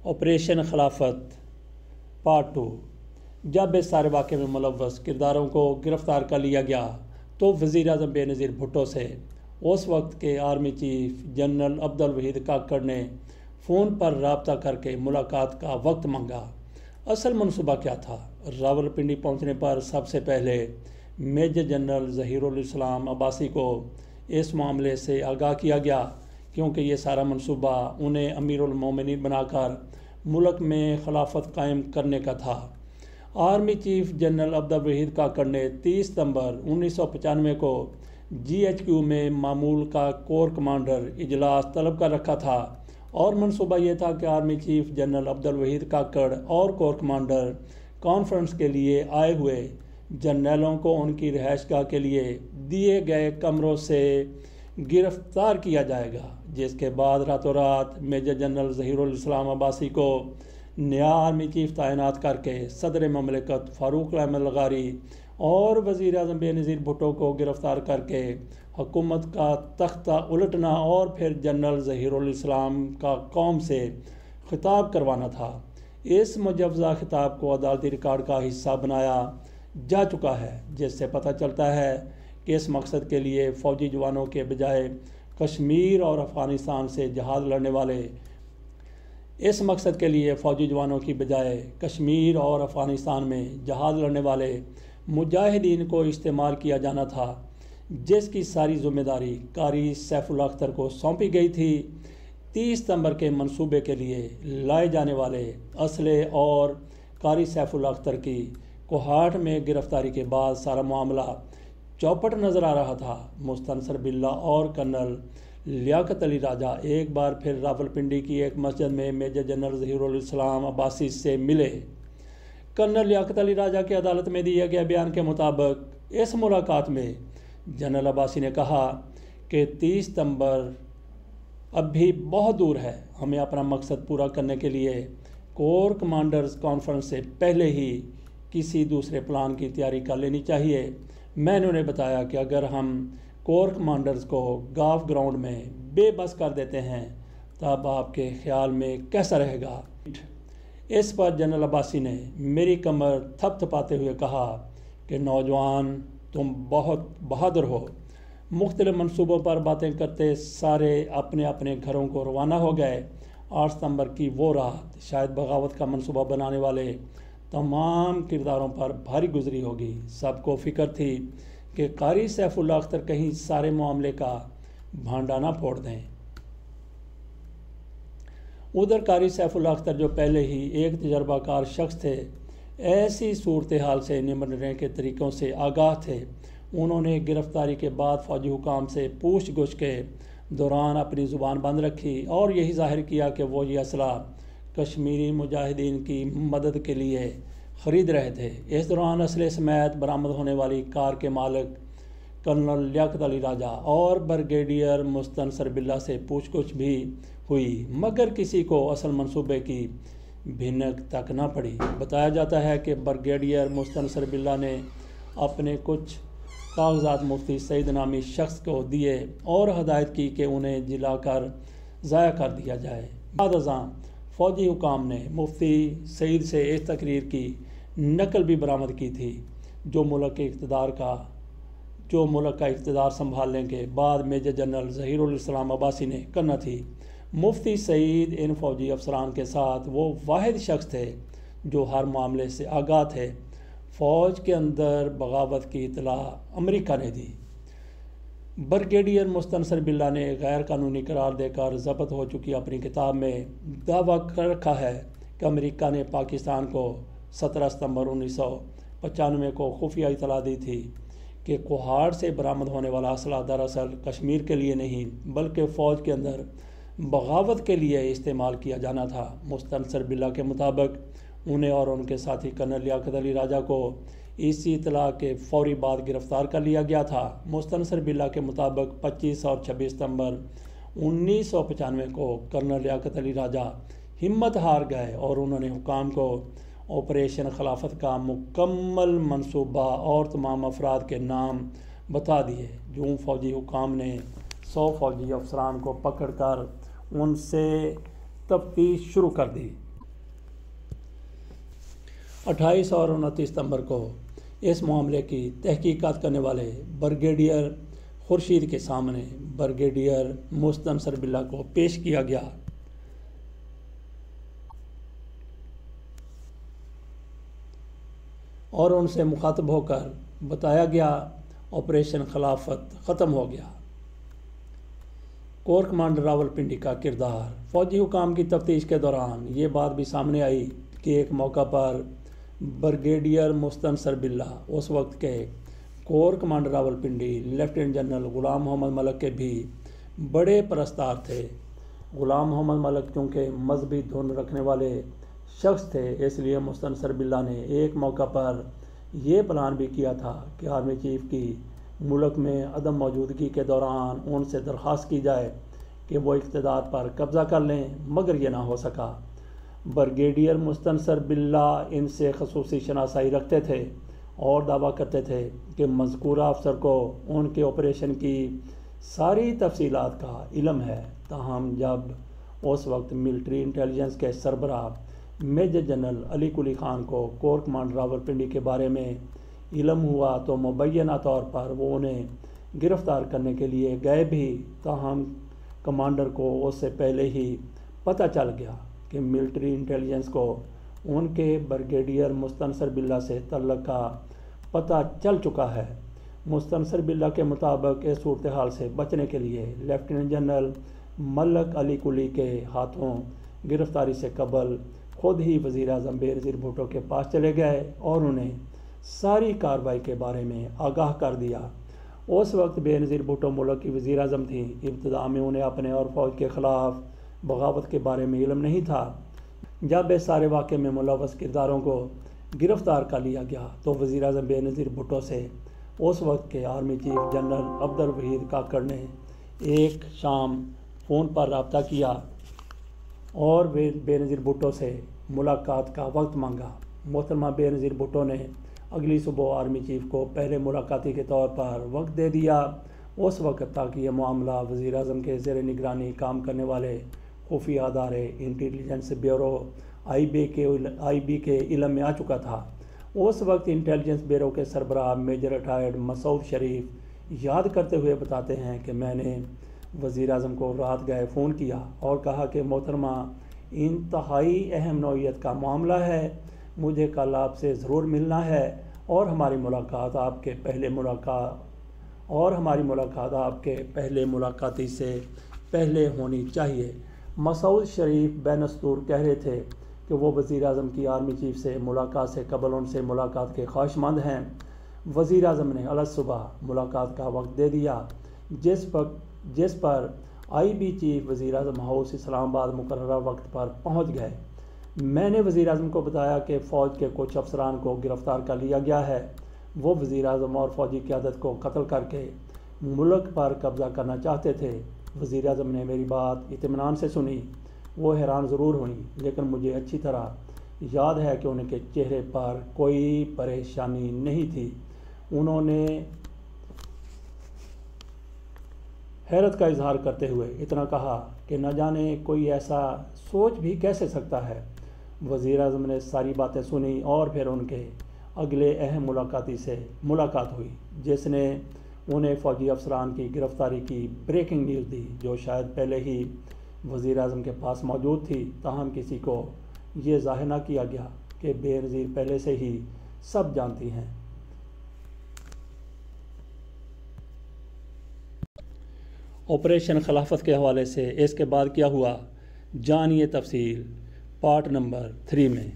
Operation خلافت part 2۔ جب اس سارے واقعے میں ملوث کرداروں کو گرفتار کر لیا گیا تو وزیر اعظم بے نظیر بھٹو سے اس وقت کے army chief general Abdul Waheed Kakar نے فون پر رابطہ کر کے ملاقات کا وقت مانگا۔ اصل منصوبہ کیا تھا؟ راولپنڈی پہنچنے پر سب سے پہلے میجر جنرل ظہیر الاسلام عباسی کو اس معاملے سے آگاہ کیا گیا، کیونکہ یہ سارا منصوبہ انہیں امیر المومنین بنا کر ملک میں خلافت قائم کرنے کا تھا۔ Army chief general Abdul Waheed Kakar نے 30 ستمبر 1995 کو GHQ میں معمول کا کور کمانڈر اجلاس طلب کر رکھا تھا، اور منصوبہ یہ تھا کہ army chief general Abdul Waheed Kakar اور کور کمانڈر کانفرنس کے لیے آئے ہوئے جرنیلوں کو ان کی رہائش گاہ کے لیے دیے گئے کمروں سے گرفتار کیا جائے گا، جس کے بعد راتوں رات میجر جنرل ظہیر الاسلام عباسی کو نیا آرمی چیف تعینات کر کے صدر مملکت فاروق احمد لغاری اور وزیر اعظم بے نظیر بھٹو کو گرفتار کر کے حکومت کا تختہ الٹنا اور پھر جنرل ظہیر الاسلام کا قوم سے خطاب کروانا تھا۔ اس مجوزہ خطاب کو عدالتی ریکارڈ کا حصہ بنایا جا چکا ہے، جس سے پتہ چلتا ہے کہ اس مقصد کے لیے فوجی جوانوں کے بجائے کشمیر اور افغانستان سے جہاد لڑنے والے مجاہدین کو استعمال کیا جانا تھا، جس کی ساری ذمہ داری قاری سیف اللہ اختر کو سونپی گئی تھی۔ 30 ستمبر کے منصوبے کے لیے لائے جانے والے اسلحے اور قاری سیف اللہ اختر کی کوہاٹ میں گرفتاری کے بعد سارا معاملہ چوپٹ نظر آ رہا تھا۔ مستنصر باللہ اور کرنل لیاقت علی راجہ ایک بار پھر راولپنڈی کی ایک مسجد میں میجر جنرل ظہیر الاسلام عباسی سے ملے۔ کرنل لیاقت علی راجہ کے عدالت میں دیے گئے بیان کے مطابق اس ملاقات میں جنرل عباسی نے کہا کہ 30 ستمبر اب بھی بہت دور ہے، ہمیں اپنا مقصد پورا کرنے کے لیے کور کمانڈرز کانفرنس سے پہلے ہی کسی دوسرے پلان کی تیاری کر لینی چاہیے۔ میں نے انہیں بتایا کہ اگر ہم کور کمانڈرز کو گاف گراؤنڈ میں بے بس کر دیتے ہیں تب آپ کے خیال میں کیسا رہے گا؟ اس پر جنرل عباسی نے میری کمر تھپ تھپاتے ہوئے کہا کہ نوجوان تم بہت بہادر ہو۔ مختلف منصوبوں پر باتیں کرتے سارے اپنے اپنے گھروں کو روانہ ہو گئے۔ 8 ستمبر کی وہ رات شاید بغاوت کا منصوبہ بنانے والے تمام کرداروں پر بھاری گزری ہوگی۔ سب کو فکر تھی کہ قاری سیف اللہ اختر کہیں سارے معاملے کا بھانڈا نہ پھوڑ دیں۔ ادھر قاری سیف اللہ اختر جو پہلے ہی ایک تجربہ کار شخص تھے، ایسی صورتحال سے نمٹنے کے طریقوں سے آگاہ تھے۔ انہوں نے گرفتاری کے بعد فوجی حکام سے پوچھ گچھ کے دوران اپنی زبان بند رکھی اور یہی ظاہر کیا کہ وہ یہ اسلحہ کشمیری مجاہدین کی مدد کے لیے خرید رہے تھے۔ اس دوران اسلحے سمیت برآمد ہونے والی کار کے مالک کرنل لیاقت علی راجہ اور بریگیڈیئر مستنصر باللہ سے پوچھ گچھ بھی ہوئی، مگر کسی کو اصل منصوبے کی بھنک تک نہ پڑی۔ بتایا جاتا ہے کہ بریگیڈیئر مستنصر باللہ نے اپنے کچھ کاغذات مفتی سعید نامی شخص کو دیے اور ہدایت کی کہ انہیں جلا کر ضائع کر دیا جائے۔ بعد ازاں فوجی حکام نے مفتی سعید سے اس تقریر کی نقل بھی برآمد کی تھی جو ملک کا اقتدار سنبھالنے کے بعد میجر جنرل ظہیر الاسلام عباسی نے کرنا تھی۔ مفتی سعید ان فوجی افسران کے ساتھ وہ واحد شخص تھے جو ہر معاملے سے آگاہ تھے۔ فوج کے اندر بغاوت کی اطلاع امریکہ نے دی۔ بریگیڈیئر مستنصر باللہ نے غیر قانونی قرار دے کر ضبط ہو چکی اپنی کتاب میں دعویٰ کر رکھا ہے کہ امریکہ نے پاکستان کو 17 ستمبر 1995 کو خفیہ اطلاع دی تھی کہ کوہاٹ سے برآمد ہونے والا اسلحہ دراصل کشمیر کے لیے نہیں بلکہ فوج کے اندر بغاوت کے لیے استعمال کیا جانا تھا۔ مستنصر باللہ کے مطابق انہیں اور ان کے ساتھی کرنل لیاقت علی راجہ کو اسی اطلاع کے فوری بعد گرفتار کر لیا گیا تھا۔ مستنصر باللہ کے مطابق 25 اور 26 ستمبر 1995 کو کرنل لیاقت علی راجہ ہمت ہار گئے اور انہوں نے حکام کو آپریشن خلافت کا مکمل منصوبہ اور تمام افراد کے نام بتا دیے۔ جو فوجی حکام نے 100 فوجی افسران کو پکڑ کر ان سے تفتیش شروع کر دی۔ 28 اور 29 ستمبر کو اس معاملے کی تحقیقات کرنے والے بریگیڈیئر خورشید کے سامنے بریگیڈیئر مستنصر باللہ کو پیش کیا گیا اور ان سے مخاطب ہو کر بتایا گیا آپریشن خلافت ختم ہو گیا۔ کور کمانڈر راولپنڈی کا کردار۔ فوجی حکام کی تفتیش کے دوران یہ بات بھی سامنے آئی کہ ایک موقع پر بریگیڈیئر مستنصر باللہ اس وقت کے corps commander Rawalpindi lieutenant general Ghulam محمد ملک کے بھی بڑے پرستار تھے۔ غلام محمد ملک چونکہ مذہبی دھن رکھنے والے شخص تھے، اس لیے مستنصر باللہ نے ایک موقع پر یہ پلان بھی کیا تھا کہ آرمی چیف کی ملک میں عدم موجودگی کے دوران ان سے درخواست کی جائے کہ وہ اقتدار پر قبضہ کر لیں، مگر یہ نہ ہو سکا۔ بریگیڈیئر مستنصر باللہ ان سے خصوصی شناسائی رکھتے تھے اور دعویٰ کرتے تھے کہ مذکورہ افسر کو ان کے آپریشن کی ساری تفصیلات کا علم ہے۔ تاہم جب اس وقت ملٹری انٹیلیجنس کے سربراہ میجر جنرل علی قلی خان کو کور کمانڈر راولپنڈی کے بارے میں علم ہوا تو مبینہ طور پر وہ انہیں گرفتار کرنے کے لیے گئے بھی، تاہم کمانڈر کو اس سے پہلے ہی پتہ چل گیا کہ ملٹری انٹیلیجنس کو ان کے بریگیڈیئر مستنصر باللہ سے تعلق کا پتہ چل چکا ہے۔ مستنصر باللہ کے مطابق اس صورتحال سے بچنے کے لیے لیفٹیننٹ جنرل ملک علی قلی کے ہاتھوں گرفتاری سے قبل خود ہی وزیر اعظم بے نظیر بھٹو کے پاس چلے گئے اور انہیں ساری کارروائی کے بارے میں آگاہ کر دیا۔ اس وقت بے نظیر بھٹو ملک کی وزیر اعظم تھیں۔ ابتدا میں انہیں اپنے اور فوج کے خلاف بغاوت کے بارے میں علم نہیں تھا۔ جب اس سارے واقعے میں ملوث کرداروں کو گرفتار کر لیا گیا تو وزیر اعظم بے نظیر بھٹو سے اس وقت کے army chief general Abdul Waheed Kakar نے ایک شام فون پر رابطہ کیا اور بے نظیر بھٹو سے ملاقات کا وقت مانگا۔ محترمہ بے نظیر بھٹو نے اگلی صبح آرمی چیف کو پہلے ملاقاتی کے طور پر وقت دے دیا۔ اس وقت تک یہ معاملہ وزیر اعظم کے زیر نگرانی کام کرنے والے خفیہ ادارے انٹیلیجنس بیورو آئی بی کے علم میں آ چکا تھا۔ اس وقت انٹیلیجنس بیورو کے سربراہ میجر ریٹائرڈ مسعود شریف یاد کرتے ہوئے بتاتے ہیں کہ میں نے وزیر اعظم کو رات گئے فون کیا اور کہا کہ محترمہ انتہائی اہم نوعیت کا معاملہ ہے، مجھے کل آپ سے ضرور ملنا ہے اور ہماری ملاقات آپ کے پہلے ملاقاتی سے پہلے ہونی چاہیے۔ مسعود شریف بینستور کہہ رہے تھے کہ وہ وزیر اعظم کی آرمی چیف سے ملاقات سے قبل ان سے ملاقات کے خواہش مند ہیں۔ وزیر اعظم نے الگ صبح ملاقات کا وقت دے دیا، جس پر آئی بی چیف وزیر اعظم ہاؤس اسلام آباد مقررہ وقت پر پہنچ گئے۔ میں نے وزیر اعظم کو بتایا کہ فوج کے کچھ افسران کو گرفتار کر لیا گیا ہے، وہ وزیر اعظم اور فوجی قیادت کو قتل کر کے ملک پر قبضہ کرنا چاہتے تھے۔ وزیر اعظم نے میری بات اطمینان سے سنی۔ وہ حیران ضرور ہوئیں، لیکن مجھے اچھی طرح یاد ہے کہ ان کے چہرے پر کوئی پریشانی نہیں تھی۔ انہوں نے حیرت کا اظہار کرتے ہوئے اتنا کہا کہ نہ جانے کوئی ایسا سوچ بھی کیسے سکتا ہے۔ وزیر اعظم نے ساری باتیں سنی اور پھر ان کے اگلے اہم ملاقاتی سے ملاقات ہوئی، جس نے انہیں فوجی افسران کی گرفتاری کی بریکنگ نیوز دی، جو شاید پہلے ہی وزیر اعظم کے پاس موجود تھی، تاہم کسی کو یہ ظاہر نہ کیا گیا کہ بے نظیر پہلے سے ہی سب جانتی ہیں۔ آپریشن خلافت کے حوالے سے اس کے بعد کیا ہوا، جانیے تفصیل پارٹ نمبر 3 میں۔